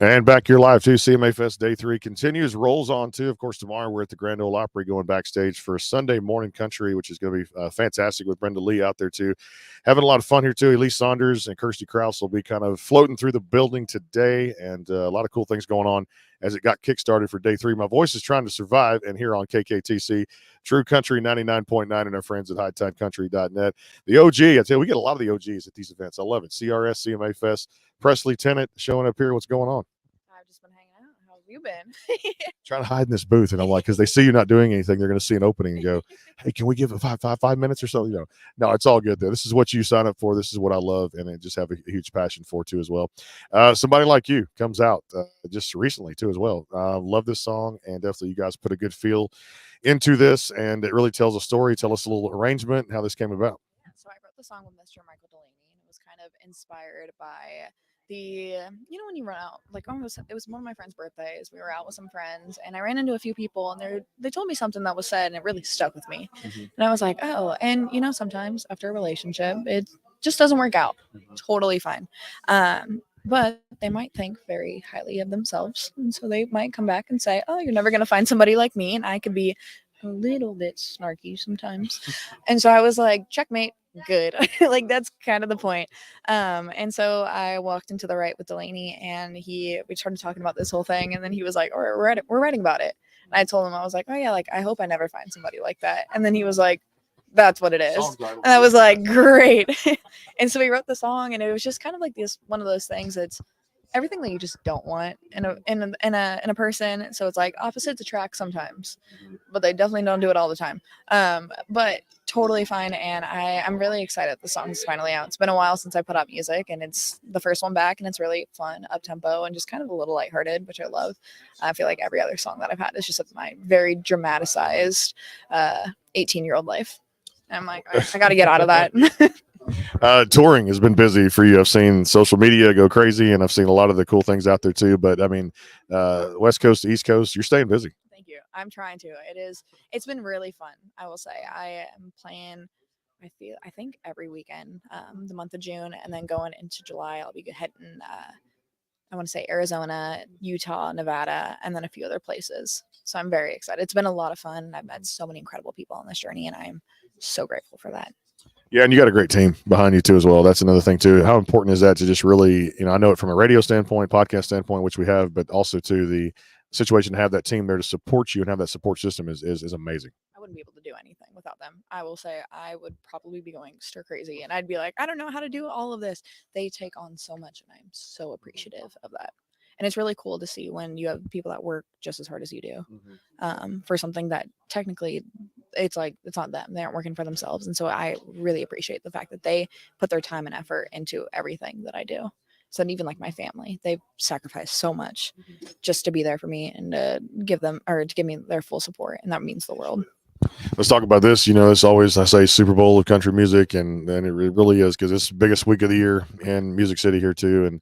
And back here live too. CMA Fest Day 3 continues, rolls on too. Of course, tomorrow we're at the Grand Ole Opry going backstage for Sunday Morning Country, which is going to be fantastic with Brenda Lee out there too. Having a lot of fun here too. Elise Saunders and Kirsty Krause will be kind of floating through the building today, and a lot of cool things going on as it got kickstarted for Day 3. My voice is trying to survive, and here on KKTC, True Country 99.9, and our friends at HighTideCountry.net. The OG, I tell you, we get a lot of the OGs at these events. I love it. CRS, CMA Fest. Presley Tennant showing up here. What's going on? I've just been hanging out. How have you been? Trying to hide in this booth, and I'm like, because they see you not doing anything, they're going to see an opening and go, "Hey, can we give it five minutes or so?" No, it's all good though. This is what you sign up for. This is what I love, and I just have a huge passion for too as well. Somebody like you comes out just recently too as well. Love this song, and definitely you guys put a good feel into this, and it really tells a story. Tell us a little arrangement and how this came about. So I wrote the song with Mr. Michael Delaney, and it was kind of inspired by when you run out, like it was one of my friend's birthdays. We were out with some friends, and I ran into a few people, and they told me something that was said, and it really stuck with me. Mm-hmm. And I was like, oh, and sometimes after a relationship, it just doesn't work out. Mm-hmm. Totally fine. But they might think very highly of themselves, and so they might come back and say, oh, you're never going to find somebody like me. And I could be a little bit snarky sometimes. And so I was like, checkmate. Good. Like that's kind of the point. And so I walked into the right with Delaney, and we started talking about this whole thing, and then he was like, all right, we're writing about it. And I told him, I was like, oh yeah, like I hope I never find somebody like that. And then he was like, that's what it is. And I was like, great. And so we wrote the song, and it was just kind of like one of those things that's everything that you just don't want in a person. So it's like opposites attract sometimes, but they definitely don't do it all the time. But totally fine. And I'm really excited the song is finally out. It's been a while since I put out music, and it's the first one back, and it's really fun, up tempo, and just kind of a little lighthearted, which I love. I feel like every other song that I've had is just my very dramatized 18-year-old life. And I'm like, I got to get out of that. Touring has been busy for you. I've seen social media go crazy, and I've seen a lot of the cool things out there too. But I mean, West Coast to East Coast, you're staying busy. Thank you. I'm trying to. It's been really fun. I will say I am playing. I think every weekend, the month of June, and then going into July, I'll be heading. I want to say Arizona, Utah, Nevada, and then a few other places. So I'm very excited. It's been a lot of fun. I've met so many incredible people on this journey, and I'm so grateful for that. Yeah, and you got a great team behind you too as well. That's another thing too. How important is that to just really, I know it from a radio standpoint, podcast standpoint, which we have, but also to the situation to have that team there to support you and have that support system is amazing. I wouldn't be able to do anything without them. I will say I would probably be going stir crazy, and I'd be like, I don't know how to do all of this. They take on so much, and I'm so appreciative of that. And it's really cool to see when you have people that work just as hard as you do, for something that technically it's not them. They aren't working for themselves. And so I really appreciate the fact that they put their time and effort into everything that I do. So even like my family, they've sacrificed so much just to be there for me and to give me their full support. And that means the world. Let's talk about this. It's always, I say, Super Bowl of country music, and it really is, because it's the biggest week of the year in Music City here too. And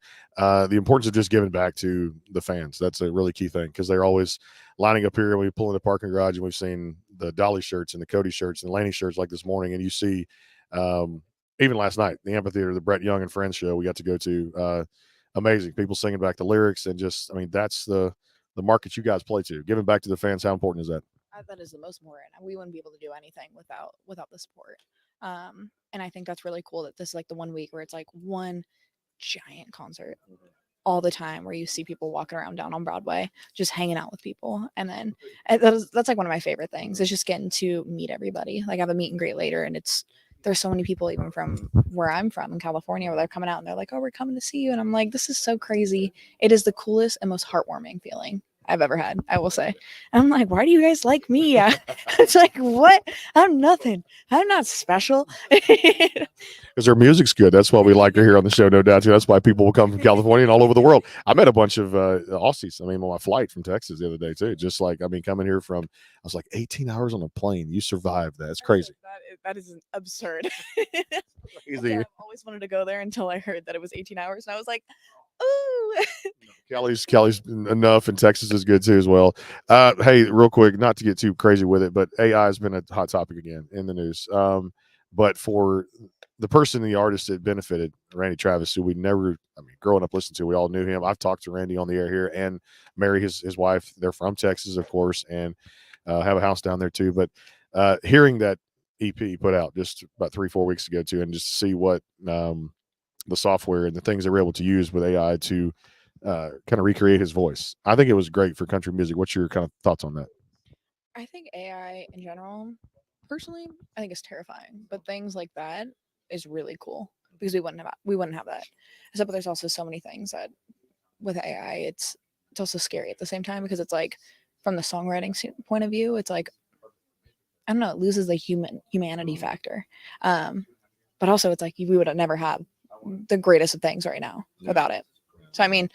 the importance of just giving back to the fans, that's a really key thing, because they're always lining up here. We pull in the parking garage, and we've seen the Dolly shirts and the Cody shirts and the Laney shirts like this morning, and you see even last night, the amphitheater, the Brett Young and Friends show we got to go to, amazing people singing back the lyrics, and just, that's the market you guys play to, giving back to the fans. How important is that? That is the most important. We wouldn't be able to do anything without the support. And I think that's really cool that this is like the 1 week where it's like one giant concert all the time, where you see people walking around down on Broadway, just hanging out with people. And then that's like one of my favorite things, is just getting to meet everybody. Like I have a meet and greet later, and there's so many people even from where I'm from in California, where they're coming out and they're like, oh, we're coming to see you. And I'm like, this is so crazy. It is the coolest and most heartwarming feeling I've ever had, I will say. And I'm like, why do you guys like me? It's like, what? I'm nothing. I'm not special. Because their music's good. That's why we like her here on the show, no doubt too. That's why people will come from California and all over the world. I met a bunch of Aussies. On my flight from Texas the other day too. Just like, coming here from, I was like 18 hours on a plane. You survived that. It's crazy. That is absurd. Crazy. Yeah, I've always wanted to go there until I heard that it was 18 hours, and I was like, ooh. Cali's enough, and Texas is good too as well. Hey, real quick, not to get too crazy with it, but AI has been a hot topic again in the news. But for the person, the artist that benefited, Randy Travis, who we never, I mean, growing up listening to, we all knew him. I've talked to Randy on the air here, and Mary, his wife. They're from Texas, of course, and have a house down there too. But hearing that EP put out just about 3-4 weeks ago too, and just to see what the software and the things they were able to use with AI to kind of recreate his voice, I think it was great for country music. What's your kind of thoughts on that? I think AI in general, personally, I think it's terrifying. But things like that is really cool because we wouldn't have that. Except, but there's also so many things that with AI, it's also scary at the same time because it's like from the songwriting point of view, it's like I don't know, it loses the humanity factor. But also, it's like we would never have the greatest of things right now without it. So I mean,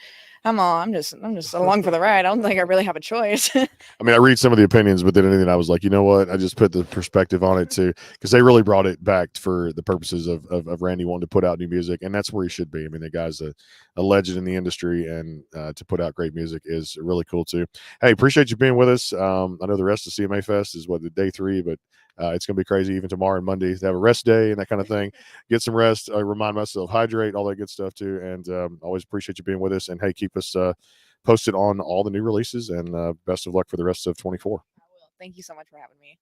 I'm just along for the ride. I don't think I really have a choice. I mean, I read some of the opinions, but then anything I was like, you know what? I just put the perspective on it too, because they really brought it back for the purposes of Randy wanting to put out new music, and that's where he should be. I mean, the guy's a legend in the industry, and to put out great music is really cool too. Hey, appreciate you being with us. I know the rest of CMA Fest is the day 3, but it's going to be crazy even tomorrow and Monday to have a rest day and that kind of thing. Get some rest. Remind myself, hydrate, all that good stuff too. And always appreciate you being with us. And hey, keep us posted on all the new releases. And best of luck for the rest of 24. I will. Thank you so much for having me.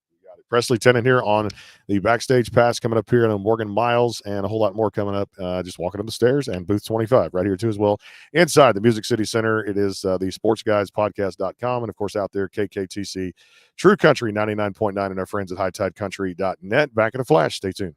Presley Tennant here on the Backstage Pass coming up here on Morgan Miles, and a whole lot more coming up. Just walking up the stairs, and booth 25 right here too as well. Inside the Music City Center, it is the sportsguidespodcast.com, and of course out there KKTC True Country 99.9 and our friends at hightidecountry.net. Back in a flash. Stay tuned.